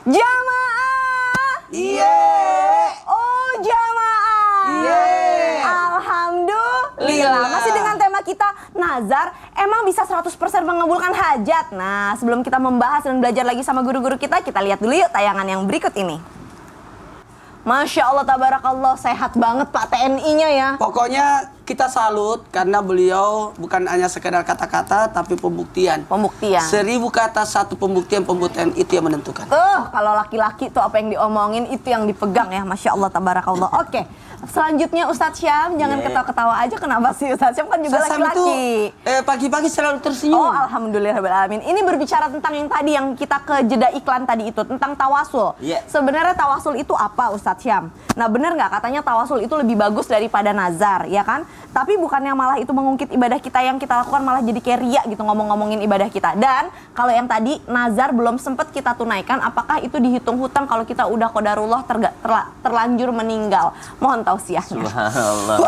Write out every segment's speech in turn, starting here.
Jamaah. Iya. Oh, jamaah. Iya. Alhamdulillah. Masih dengan tema kita nazar, emang bisa 100% mengabulkan hajat. Nah, sebelum kita membahas dan belajar lagi sama guru-guru kita lihat dulu yuk tayangan yang berikut ini. Masya Allah, tabarakallah, sehat banget Pak TNI-nya ya. Pokoknya kita salut karena beliau bukan hanya sekedar kata-kata tapi pembuktian. Pembuktian. 1000 kata satu pembuktian itu yang menentukan. Kalau laki-laki tuh apa yang diomongin itu yang dipegang ya. Masya Allah, tabarakallah. Oke, selanjutnya Ustadz Syam, jangan ketawa-ketawa aja. Kenapa sih Ustadz Syam kan juga laki-laki? Pagi-pagi selalu tersenyum. Oh, alhamdulillahirrahmanirrahim. Ini berbicara tentang yang tadi yang kita ke jeda iklan tadi itu, tentang tawasul. Sebenarnya tawasul itu apa Ustadz Syam? Nah, bener nggak katanya tawasul itu lebih bagus daripada nazar, ya kan? Tapi bukannya malah itu mengungkit ibadah kita yang kita lakukan malah jadi kayak riya gitu ngomong-ngomongin ibadah kita. Dan kalau yang tadi nazar belum sempat kita tunaikan, apakah itu dihitung hutang kalau kita udah qadarullah terlanjur meninggal? Mohon tausiahnya. Subhanallah.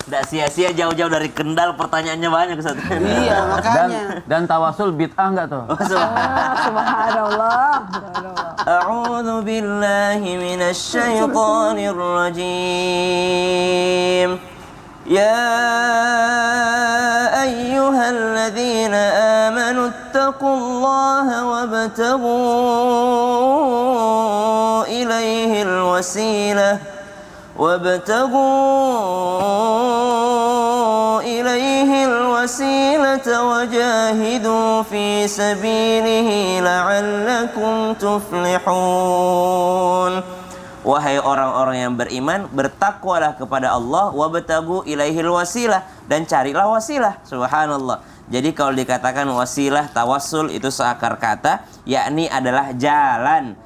Nggak sia-sia jauh-jauh dari Kendal, pertanyaannya banyak Ustaz. Iya, makanya. Dan tawasul bid'ah nggak tuh? Subhanallah. A'udzu billahi minasy syaithanir rajim. يا أيها الذين آمنوا اتقوا الله وابتغوا إليه الوسيلة وجاهدوا في سبيله لعلكم تفلحون. Wahai orang-orang yang beriman, bertakwalah kepada Allah, wabtagu ilaihil wasilah, dan carilah wasilah. Subhanallah. Jadi kalau dikatakan wasilah, tawassul itu seakar kata, yakni adalah jalan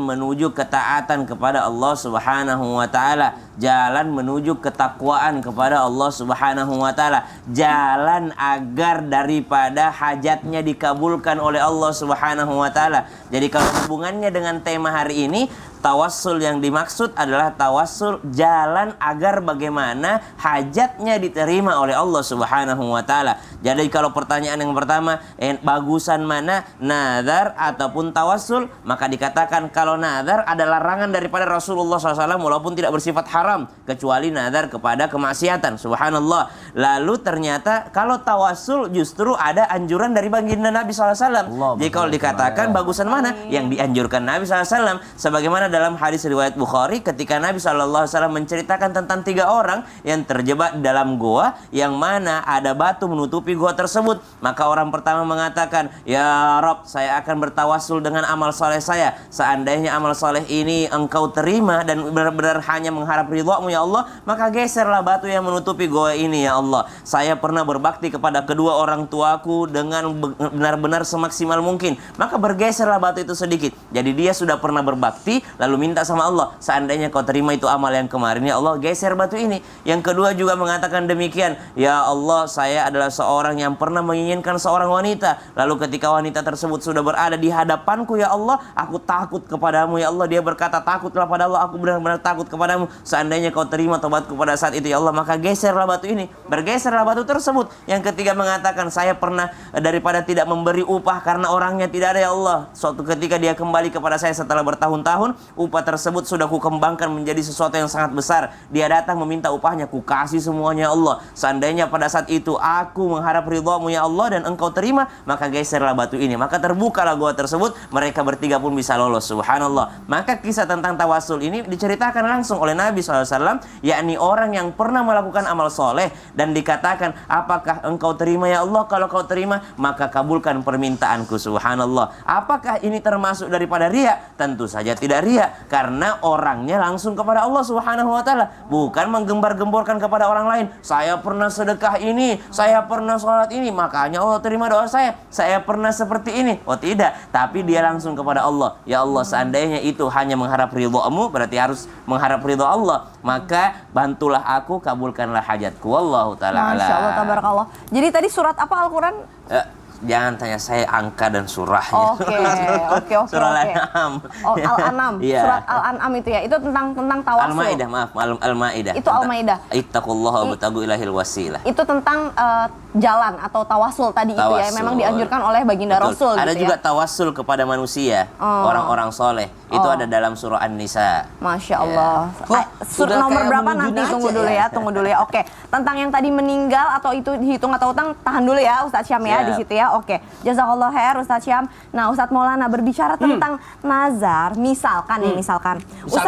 menuju ketaatan kepada Allah Subhanahu wa taala, jalan menuju ketakwaan kepada Allah Subhanahu wa taala, jalan agar daripada hajatnya dikabulkan oleh Allah Subhanahu wa taala. Jadi kalau hubungannya dengan tema hari ini, tawassul yang dimaksud adalah tawassul jalan agar bagaimana hajatnya diterima oleh Allah Subhanahu wa taala. Jadi kalau pertanyaan yang pertama, bagusan mana, nazar ataupun tawassul? Maka dikatakan kalau nazar ada larangan daripada Rasulullah SAW walaupun tidak bersifat haram, kecuali nazar kepada kemaksiatan. Subhanallah. Lalu ternyata kalau tawassul justru ada anjuran dari baginda Nabi SAW. Jadi kalau dikatakan bagusan mana, yang dianjurkan Nabi SAW, sebagaimana dalam hadis riwayat Bukhari ketika Nabi SAW menceritakan tentang 3 orang yang terjebak di dalam goa yang mana ada batu menutupi goa tersebut. Maka orang pertama mengatakan, ya Rob, saya akan bertawasul dengan amal soleh saya. Seandainya amal soleh ini engkau terima dan benar-benar hanya mengharap ridhamu ya Allah, maka geserlah batu yang menutupi goa ini ya Allah. Saya pernah berbakti kepada kedua orang tuaku dengan benar-benar semaksimal mungkin, maka bergeserlah batu itu sedikit. Jadi dia sudah pernah berbakti, lalu minta sama Allah, seandainya kau terima itu amal yang kemarin ya Allah, geser batu ini. Yang kedua juga mengatakan demikian, ya Allah, saya adalah seorang yang pernah menginginkan seorang wanita, lalu ketika wanita tersebut sudah berada di hadapanku ya Allah, aku takut kepadamu ya Allah. Dia berkata, takutlah pada Allah, aku benar-benar takut kepadamu. Seandainya kau terima tobatku pada saat itu ya Allah, maka geserlah batu ini. Bergeserlah batu tersebut. Yang ketiga mengatakan, saya pernah daripada tidak memberi upah karena orangnya tidak ada ya Allah, suatu ketika dia kembali kepada saya setelah bertahun-tahun, upah tersebut sudah kukembangkan menjadi sesuatu yang sangat besar. Dia datang meminta upahnya, kukasih semuanya ya Allah. Seandainya pada saat itu aku mengharap ridhamu ya Allah dan engkau terima, maka geserlah batu ini. Maka terbukalah gua tersebut, mereka bertiga pun bisa lolos. Subhanallah. Maka kisah tentang tawasul ini diceritakan langsung oleh Nabi SAW, yakni orang yang pernah melakukan amal soleh dan dikatakan, apakah engkau terima ya Allah? Kalau kau terima, maka kabulkan permintaanku. Subhanallah. Apakah ini termasuk daripada riya? Tentu saja tidak riya, karena orangnya langsung kepada Allah Subhanahu wa taala, bukan menggembar-gemborkan kepada orang lain. Saya pernah sedekah ini, saya pernah sholat ini, makanya Allah terima doa saya pernah seperti ini. Oh tidak, tapi dia langsung kepada Allah. Ya Allah, seandainya itu hanya mengharap ridhamu, berarti harus mengharap ridha Allah, maka bantulah aku, kabulkanlah hajatku. Wallahu taala. Masya Allah, tabarakallah. Jadi tadi surat apa Al-Quran? Jangan tanya saya angka dan surahnya. Oke. Surah Al-An'am. Oh, Al-An'am. Yeah. Surat Al-An'am itu ya. Itu tentang tawasul. Al-Maidah, maaf, Al-Maidah. Itu Al-Maidah. Ittaqullaha wabtagu ilaihil wasilah. Itu tentang jalan atau tawasul tadi itu ya, Tawasul. memang dianjurkan oleh baginda Betul. Rasul Ada gitu juga ya. tawasul kepada manusia, orang-orang soleh. Itu ada dalam surah An-Nisa. Masya Allah. Wah, Surah sudah nomor kayak berapa menuju nanti? aja Tunggu dulu ya. ya, tunggu dulu ya. Oke, tentang yang tadi meninggal atau itu dihitung atau utang, tahan dulu ya Ustadz Syam ya Siap. di situ ya. Oke, jazakallah khair Ustadz Syam. Nah, Ustadz Maulana berbicara tentang nazar, misalkan nih, misalkan.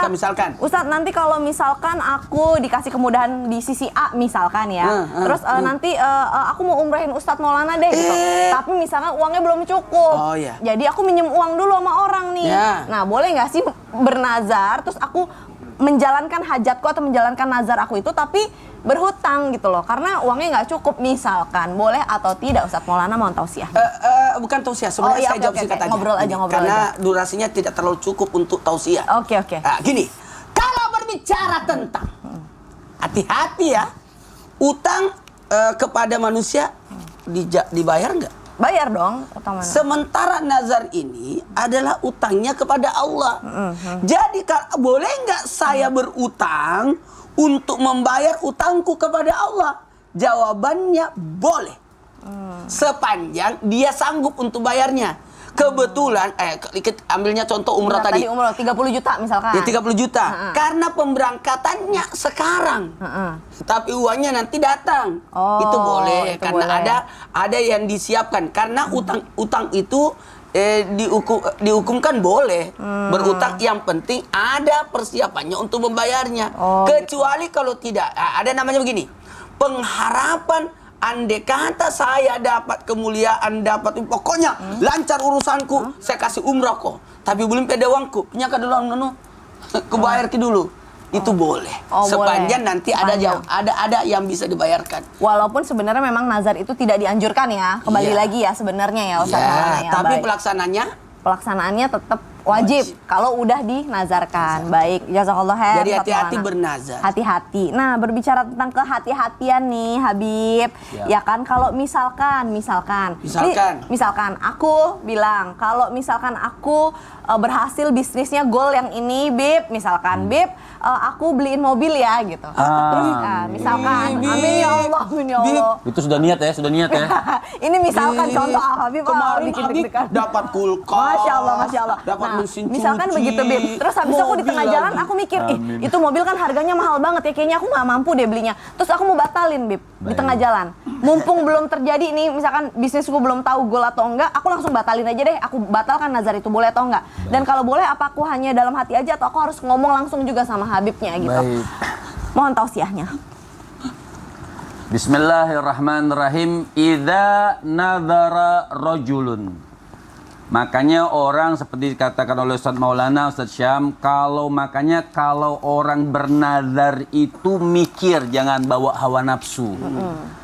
Misalkan. Ustadz, nanti kalau misalkan aku dikasih kemudahan di sisi A misalkan ya. Terus nanti aku mau umrahin Ustadz Maulana deh gitu. Tapi misalkan uangnya belum cukup. Oh, iya. Jadi aku minjem uang dulu sama orang nih. Ya. Nah, boleh nggak sih bernazar terus aku menjalankan hajatku atau menjalankan nazar aku itu tapi berhutang gitu loh karena uangnya nggak cukup misalkan, boleh atau tidak Ustadz Maulana mau tausiah? Bukan tausiah, Oh, sebenarnya iya, saya oke, jawab oke, singkat oke. aja. Ngobrol aja, ngobrol Karena aja. durasinya tidak terlalu cukup untuk tausiah. Oke. Nah, gini, kalau berbicara tentang hati-hati ya, utang kepada manusia dibayar nggak? Bayar dong utamanya. Sementara nazar ini adalah utangnya kepada Allah. Jadi boleh nggak saya berutang untuk membayar utangku kepada Allah? Jawabannya boleh. Sepanjang dia sanggup untuk bayarnya. Kebetulan, ambilnya contoh umrah Nah, tadi. umroh 30 juta misalkan. Ya 30 juta. Karena pemberangkatannya sekarang. Tapi uangnya nanti datang. Oh, Itu boleh itu karena boleh. ada yang disiapkan. Karena utang itu dihukumkan boleh berutang, yang penting ada persiapannya untuk membayarnya. Oh, Kecuali kalau tidak. Ada namanya begini. Pengharapan, andai kata saya dapat kemuliaan, dapat pokoknya lancar urusanku, saya kasih umrah kok. Tapi belum ada uangku, punya dulu kebayar dulu. Itu boleh. Oh, Sepanjang boleh. nanti Sepanjang. ada yang bisa dibayarkan. Walaupun sebenarnya memang nazar itu tidak dianjurkan ya. Kembali Iya. lagi ya sebenarnya ya Ustadz Ya, Maulana ya. tapi Baik. Pelaksanaannya tetap wajib kalau udah dinazarkan. Baik, jazakallah khair. Jadi Ustadz hati-hati Maulana. bernazar. Hati-hati. Nah, berbicara tentang kehati-hatian nih, Habib. Siap. Ya kan, kalau misalkan. Misalkan aku bilang, kalau misalkan aku berhasil bisnisnya goal yang ini, Bib. Misalkan, Bib, aku beliin mobil ya, gitu. Terus, misalkan, Bib. amin ya Allah, amin ya Bib. Allah. Itu sudah niat ya, sudah niat ya. Ini misalkan contoh Habib Kemarin bikin Habib deg-degan. dapat kulkas. Masya Allah, Masya Allah. Dapat Nah, mesin misalkan cuci, begitu, Bib. Terus habis aku di mobil tengah jalan, lagi. aku mikir, itu mobil kan harganya mahal banget ya. Kayaknya aku nggak mampu deh belinya. Terus aku mau batalin, Bib, di Baik. tengah jalan. Mumpung belum terjadi nih, misalkan bisnisku belum tahu goal atau enggak, aku langsung batalin aja deh. Aku batalkan nazar itu, boleh atau enggak. Dan kalau boleh, apa aku hanya dalam hati aja atau aku harus ngomong langsung juga sama Habibnya gitu. Baik. Mohon tausiahnya. Bismillahirrahmanirrahim. Idza nadzara rajulun. Makanya orang seperti dikatakan oleh Ustadz Maulana, Ustadz Syam, kalau orang bernazar itu mikir, jangan bawa hawa nafsu.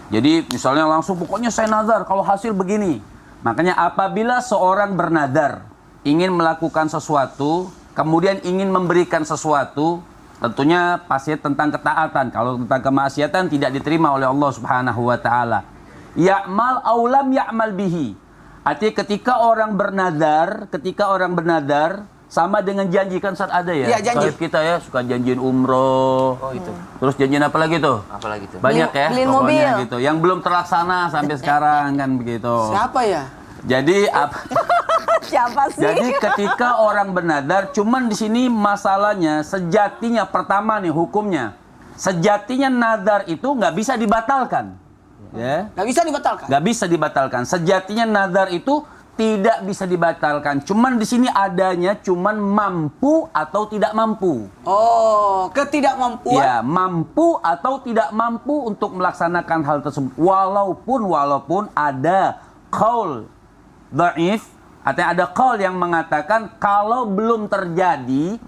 Jadi misalnya langsung pokoknya saya nazar kalau hasil begini. Makanya apabila seorang bernazar ingin melakukan sesuatu, kemudian ingin memberikan sesuatu, tentunya pasti tentang ketaatan. Kalau tentang kemaksiatan tidak diterima oleh Allah Subhanahu wa taala. Ya'mal aulam ya'mal bihi. Artinya ketika orang bernazar sama dengan janji, kan saat ada ya. Iya, janji. Soalnya kita ya suka janjiin umroh. Oh, itu. Terus janjiin apa lagi tuh? Apalagi tuh? Banyak ya. Beliin pokoknya mobil. gitu. Yang belum terlaksana sampai sekarang kan begitu. Siapa ya? Jadi Siapa sih? jadi ketika orang bernazar, cuman di sini masalahnya sejatinya pertama nih hukumnya. Sejatinya nazar itu nggak bisa dibatalkan. Ya. Nggak bisa dibatalkan. Nggak bisa dibatalkan. Sejatinya nazar itu tidak bisa dibatalkan. Cuman di sini adanya cuman mampu atau tidak mampu. Oh, ketidakmampuan. Ya, mampu atau tidak mampu untuk melaksanakan hal tersebut. Walaupun ada qaul dhaif, artinya ada qaul yang mengatakan kalau belum terjadi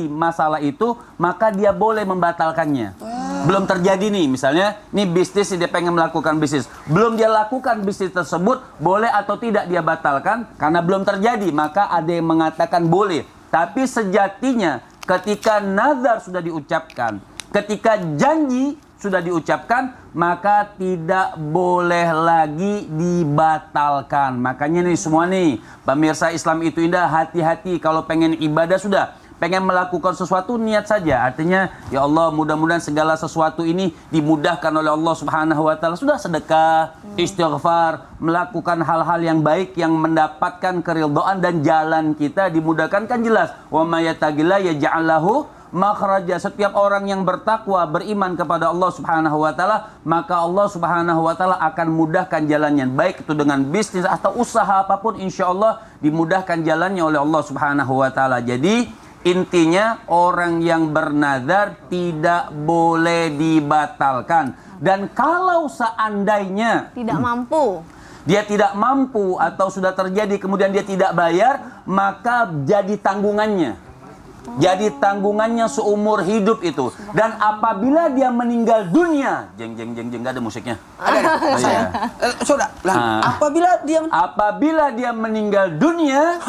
masalah itu, maka dia boleh membatalkannya. Belum terjadi nih, misalnya nih bisnis, dia pengen melakukan bisnis, belum dia lakukan bisnis tersebut, boleh atau tidak dia batalkan karena belum terjadi, maka ada yang mengatakan boleh. Tapi sejatinya ketika nazar sudah diucapkan, ketika janji sudah diucapkan, maka tidak boleh lagi dibatalkan. Makanya nih semua nih, pemirsa Islam itu indah, hati-hati kalau pengen ibadah sudah. pengen melakukan sesuatu, niat saja. Artinya, ya Allah, mudah-mudahan segala sesuatu ini dimudahkan oleh Allah Subhanahu wa taala. Sudah sedekah, istighfar, melakukan hal-hal yang baik yang mendapatkan keridhaan dan jalan kita dimudahkan, kan jelas. Wa may yattaqilla yaj'al lahu makhraja. Setiap orang yang bertakwa, beriman kepada Allah Subhanahu wa taala, maka Allah Subhanahu wa taala akan mudahkan jalannya, baik itu dengan bisnis atau usaha apapun, insya Allah dimudahkan jalannya oleh Allah Subhanahu wa taala. Jadi intinya orang yang bernazar tidak boleh dibatalkan. Dan kalau seandainya Tidak mampu. dia tidak mampu atau sudah terjadi kemudian dia tidak bayar, maka jadi tanggungannya. Jadi tanggungannya seumur hidup itu. Dan apabila dia meninggal dunia, jeng nggak ada musiknya. Ada. Saya. Saudara, apabila dia meninggal dunia,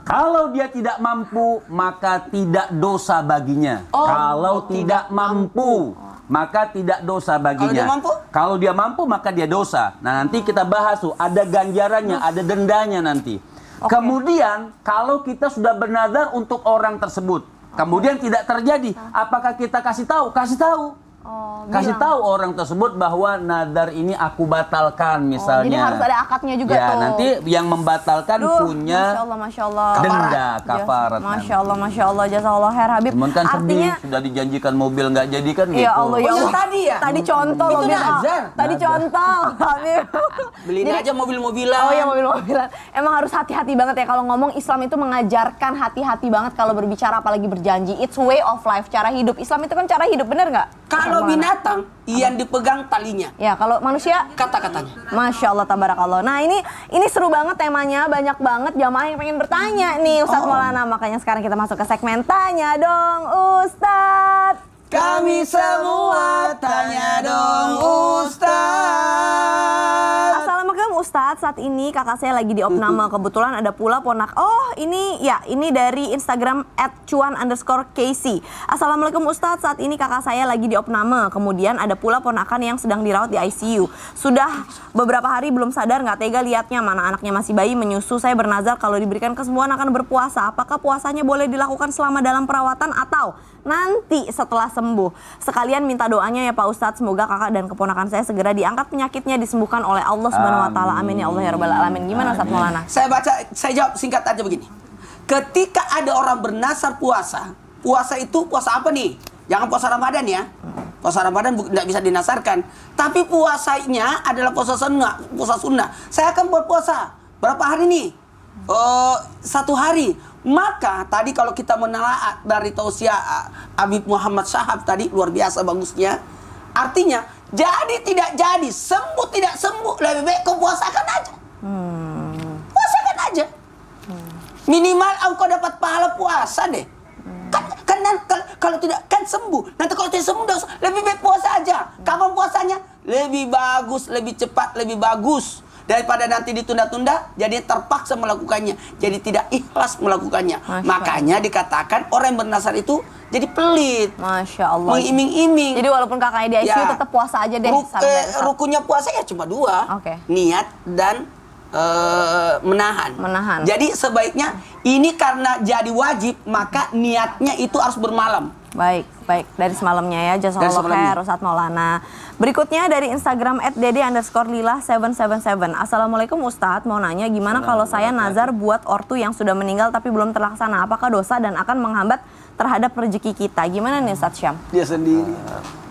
kalau dia tidak mampu, maka tidak dosa baginya. Kalau tidak mampu, maka tidak dosa baginya. Kalau dia mampu, maka dia dosa. Nah, nanti kita bahas tuh, ada ganjarannya, ada dendanya nanti. Kemudian, kalau kita sudah bernazar untuk orang tersebut, kemudian tidak terjadi, apakah kita kasih tahu? Kasih tahu. Kasih tahu orang tersebut bahwa nadar ini aku batalkan misalnya. Jadi harus ada akadnya juga ya, tuh. nanti yang membatalkan punya Masya Allah. denda kafarat. Masya Allah, jazakallah khair Habib. Cuman kan Artinya, sedih, sudah dijanjikan mobil nggak jadi kan gitu. ya Allah, ya Allah. Tadi ya? Tadi contoh Itu loh, Bib. nazar. Tadi contoh, Habib. Beliin aja mobil-mobilan. Oh iya, mobil-mobilan. Emang harus hati-hati banget ya kalau ngomong. Islam itu mengajarkan hati-hati banget kalau berbicara, apalagi berjanji. It's way of life, cara hidup. Islam itu kan cara hidup, bener nggak? Kalau binatang, yang dipegang talinya, Ya, kalau manusia, kata-katanya. Masya Allah, tabarakallah. Nah, ini seru banget temanya, banyak banget jamaah yang pengen bertanya nih Ustadz Maulana. Makanya sekarang kita masuk ke segmen Tanya Dong Ustadz. Kami semua tanya dong Ustaz. Assalamualaikum Ustadz, saat ini kakak saya lagi di opname. Kebetulan ada pula ini dari Instagram @cuan_kc. Assalamualaikum Ustadz, saat ini kakak saya lagi di opname. Kemudian ada pula ponakan yang sedang dirawat di ICU. Sudah beberapa hari belum sadar, nggak tega liatnya, mana anaknya masih bayi menyusu. Saya bernazar kalau diberikan kesembuhan akan berpuasa. Apakah puasanya boleh dilakukan selama dalam perawatan atau nanti setelah sembuh? Sekalian minta doanya ya Pak Ustadz, semoga kakak dan keponakan saya segera diangkat penyakitnya, disembuhkan oleh Allah Subhanahu wa taala. Amin ya Allah ya rabbal alamin. Gimana Ustadz Maulana? Saya jawab singkat aja begini. Ketika ada orang bernazar puasa itu puasa apa nih? Jangan puasa Ramadan ya. Puasa Ramadan tidak bisa dinasarkan. Tapi puasanya adalah puasa sunnah. Saya akan berpuasa berapa hari nih? 1 hari. Maka tadi kalau kita menelaah dari tausiah Habib Muhammad Syahab tadi, luar biasa bagusnya. Artinya jadi tidak jadi, sembuh tidak sembuh, lebih baik kau puasakan aja. Puasakan aja. Minimal engkau dapat pahala puasa deh. Kalau tidak kan sembuh. Nanti kalau tidak sembuh lebih baik puasa aja. Kapan puasanya? Lebih bagus, lebih cepat, lebih bagus. Daripada nanti ditunda-tunda, jadi terpaksa melakukannya. Jadi tidak ikhlas melakukannya. Makanya dikatakan orang yang bernazar itu jadi pelit. Masya Allah. Mengiming-iming. Jadi walaupun kakaknya di ICU tetap puasa aja deh. Rukunnya puasa ya cuma 2. Oke. Niat dan menahan. Jadi sebaiknya ini karena jadi wajib, maka niatnya itu harus bermalam. Baik. Dari semalamnya ya, jazakallah khair Ustadz Maulana. Berikutnya dari Instagram @dede_lila777. Assalamualaikum Ustadz, mau nanya gimana kalau saya nazar buat ortu yang sudah meninggal tapi belum terlaksana? Apakah dosa dan akan menghambat terhadap rezeki kita? Gimana nih Ustadz Syam? Dia sendiri.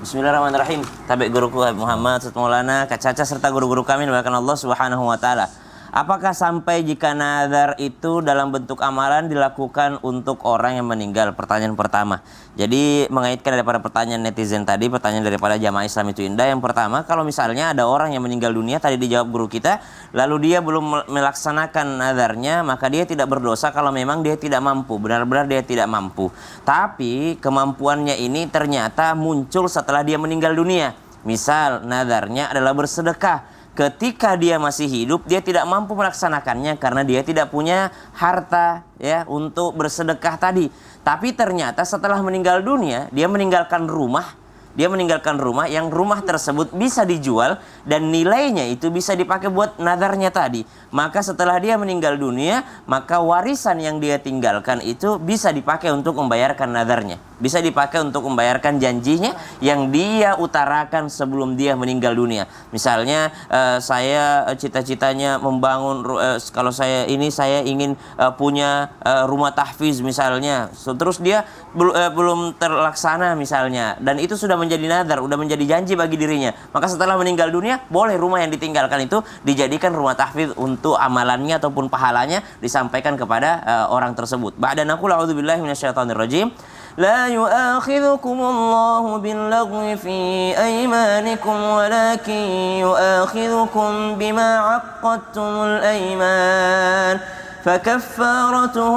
Bismillahirrahmanirrahim. Tabi guruku Habib Muhammad, Ustadz Maulana, Kak Caca serta guru-guru kami dimuliakan Allah Subhanahu wa taala. Apakah sampai jika nazar itu dalam bentuk amalan dilakukan untuk orang yang meninggal? Pertanyaan pertama. Jadi mengaitkan daripada pertanyaan netizen tadi, pertanyaan daripada jamaah Islam itu indah. Yang pertama, kalau misalnya ada orang yang meninggal dunia, tadi dijawab guru kita, lalu dia belum melaksanakan nazarnya, maka dia tidak berdosa kalau memang dia tidak mampu. Benar-benar dia tidak mampu. Tapi kemampuannya ini ternyata muncul setelah dia meninggal dunia. Misal nazarnya adalah bersedekah. Ketika dia masih hidup, dia tidak mampu melaksanakannya karena dia tidak punya harta ya untuk bersedekah tadi. Tapi ternyata setelah meninggal dunia, dia meninggalkan rumah, Dia meninggalkan rumah yang rumah tersebut bisa dijual dan nilainya itu bisa dipakai buat nadarnya tadi. Maka setelah dia meninggal dunia, maka warisan yang dia tinggalkan itu bisa dipakai untuk membayarkan nadarnya. Bisa dipakai untuk membayarkan janjinya yang dia utarakan sebelum dia meninggal dunia. Misalnya saya cita-citanya membangun, kalau saya ingin punya rumah tahfiz misalnya. Terus dia belum terlaksana misalnya. Dan itu sudah menjadi nadar, sudah menjadi janji bagi dirinya. Maka setelah meninggal dunia, boleh rumah yang ditinggalkan itu dijadikan rumah tahfiz untuk amalannya ataupun pahalanya disampaikan kepada orang tersebut. Ba'da naqul a'udzubillahi minasyaitonirrajim. لا يؤاخذكم الله باللغو في أيمانكم ولكن يؤاخذكم بما عقدتم الأيمان فكفارته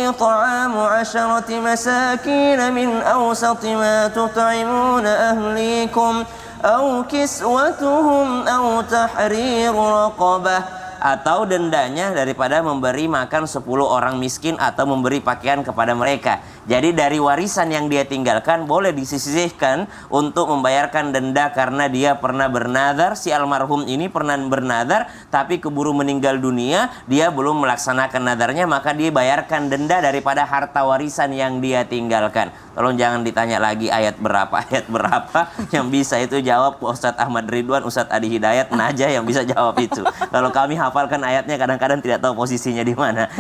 إطعام 10 مساكين من أوسط ما تطعمون أهليكم أو كسوتهم أو تحرير رقبة. Atau dendanya daripada memberi makan 10 orang miskin atau memberi pakaian kepada mereka. Jadi dari warisan yang dia tinggalkan boleh disisihkan untuk membayarkan denda karena dia pernah bernadar, si almarhum ini pernah bernadar tapi keburu meninggal dunia, dia belum melaksanakan nadarnya, maka dia bayarkan denda daripada harta warisan yang dia tinggalkan. Tolong jangan ditanya lagi ayat berapa yang bisa itu jawab Ustadz Ahmad Ridwan, Ustadz Adi Hidayat, Najah yang bisa jawab itu. Kalau kami hafalkan ayatnya kadang-kadang tidak tahu posisinya di mana.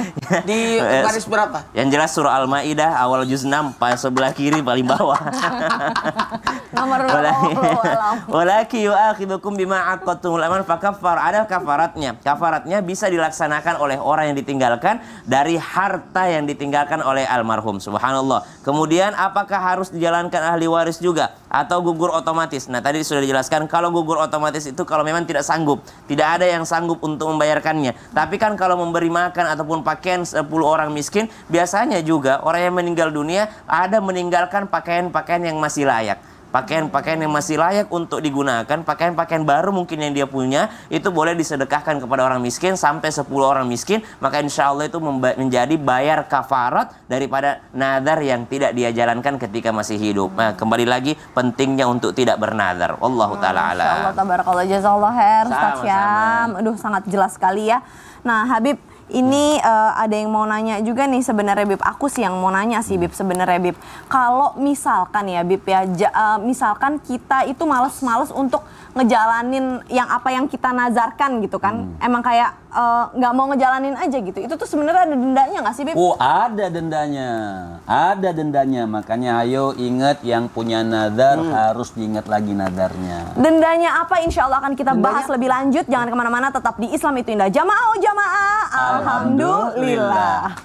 Di baris berapa? Yang jelas surah Al-Maidah awal juz 6 sebelah kiri paling bawah. Nomor berapa? Walaki yu'akhidukum bima aqadtumul aiman fakaffar. Ada kafaratnya. Kafaratnya bisa dilaksanakan oleh orang yang ditinggalkan dari harta yang ditinggalkan oleh almarhum. Subhanallah. Kemudian apakah harus dijalankan ahli waris juga atau gugur otomatis? Nah, tadi sudah dijelaskan kalau gugur otomatis itu kalau memang tidak sanggup, tidak ada yang sanggup untuk membayarkannya. Tapi kan kalau memberi makan ataupun pakaian 10 orang miskin, biasanya juga orang yang meninggal dunia ada meninggalkan pakaian-pakaian yang masih layak. Pakaian-pakaian yang masih layak untuk digunakan, pakaian-pakaian baru mungkin yang dia punya, itu boleh disedekahkan kepada orang miskin sampai 10 orang miskin, maka insya Allah itu menjadi bayar kafarat daripada nadar yang tidak dia jalankan ketika masih hidup. Nah, kembali lagi pentingnya untuk tidak bernadar. Wallahu ta'ala a'lam. Insyaallah tabarakallah, jazakallah khair Ustaz Sama-sama. Syam. Aduh, sangat jelas sekali ya. Nah, Habib, ini ada yang mau nanya juga nih sebenarnya Bib. Aku sih yang mau nanya sih Bib sebenarnya Bib. Kalau misalkan ya Bib ya, misalkan kita itu males-males untuk ngejalanin yang kita nazarkan gitu kan. Emang kayak nggak mau ngejalanin aja gitu. Itu tuh sebenarnya ada dendanya nggak sih Bib? Oh, ada dendanya. Ada dendanya. Makanya ayo ingat yang punya nadar harus diingat lagi nadarnya. Dendanya apa? Insya Allah akan kita bahas lebih lanjut. Jangan kemana-mana, tetap di Islam itu Indah. Jamaah, oh jamaah. Alhamdulillah.